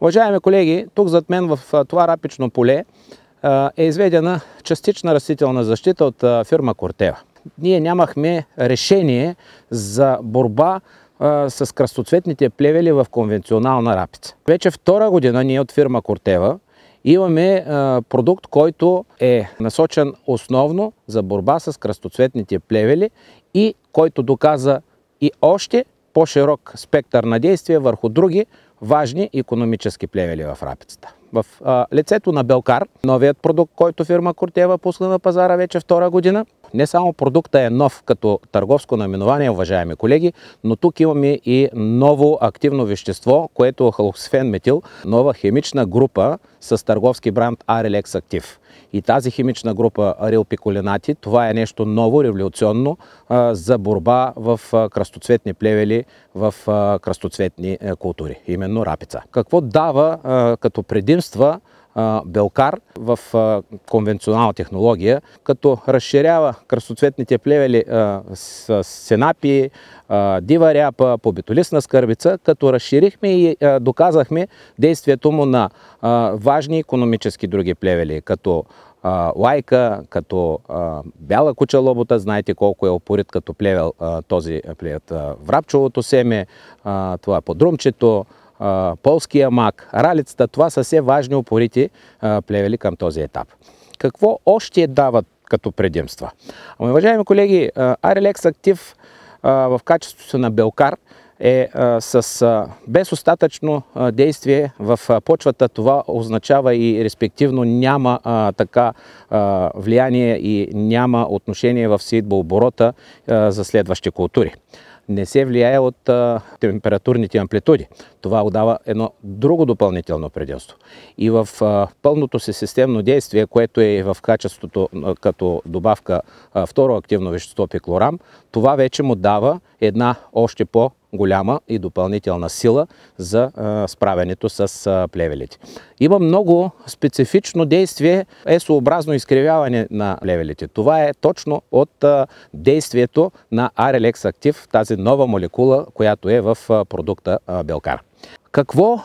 Уважаеми колеги, тук зад мен в това рапично поле е изведена частична растителна защита от фирма Corteva. Ние нямахме решение за борба с кръстоцветните плевели в конвенционална рапица. Вече втора година ние от фирма Corteva имаме продукт, който е насочен основно за борба с кръстоцветните плевели и който доказа и още по-широк спектър на действие върху други важни икономически плевели в рапицата. В лицето на Белкар, новият продукт, който фирма Corteva пусна на пазара вече втора година, не само продукта е нов като търговско наименование, уважаеми колеги, но тук имаме и ново активно вещество, което е халоксифен метил, нова химична група с търговски бранд Arylex Active. И тази химична група арилпиколинати, това е нещо ново, революционно за борба в кръстоцветни плевели в кръстоцветни култури, именно рапица. Какво дава като предимства Белкар в конвенционална технология, като разширява кръстоцветните плевели с сенапи, дива ряпа, побитолистна скърбица, като разширихме и доказахме действието му на важни икономически други плевели, като лайка, като бяла куча лобота, знаете колко е опорит като плевел този плевет, врабчовото семе, това е подрумчето, полския мак, ралицата, това са все важни опорити плевели към този етап. Какво още дават като предимства? Уважаеми колеги, Arylex Active в качеството на Белкар е без остатъчно действие в почвата. Това означава и респективно няма така влияние и няма отношение в сеитбооборота за следващи култури. Не се влияе от температурните амплитуди. Това дава едно друго допълнително предимство. И в пълното си системно действие, което е в качеството като добавка второ активно вещество пиклорам, това вече му дава една още по-голяма и допълнителна сила за справянето с плевелите. Има много специфично действие, съобразно изкривяване на плевелите. Това е точно от действието на Arylex Active, тази нова молекула, която е в продукта Белкар. Какво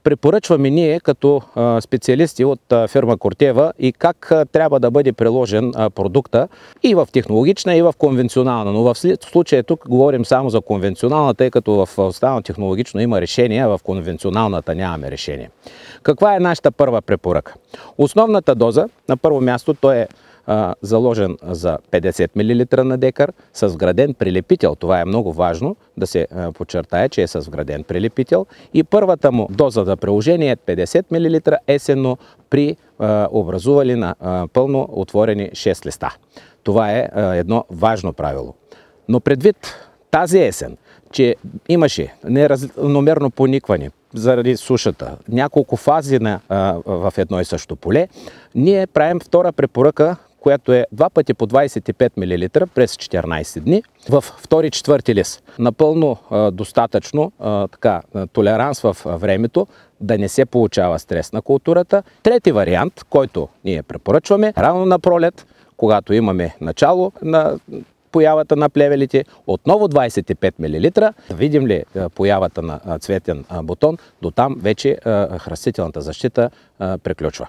препоръчваме ние като специалисти от фирма Corteva и как трябва да бъде приложен продукта и в технологична, и в конвенционална. Но в случая тук говорим само за конвенционална, тъй като в останало технологично има решение, а в конвенционалната нямаме решение. Каква е нашата първа препоръка? Основната доза, на първо място, той е заложен за 50 мл на декар с вграден прилепител. Това е много важно да се подчертае, че е с вграден прилепител. И първата му доза за приложение е 50 мл есенно при образували на пълно отворени 6 листа. Това е едно важно правило. Но предвид тази есен, че имаше неравномерно поникване заради сушата, няколко фази в едно и също поле, ние правим втора препоръка, която е 2 пъти по 25 мл през 14 дни в втори-четвърти лист. Напълно достатъчно толеранс в времето, да не се получава стрес на културата. Трети вариант, който ние препоръчваме, рано на пролет, когато имаме начало на появата на плевелите, отново 25 мл. Видим ли появата на цветен бутон, до там вече растителната защита приключва.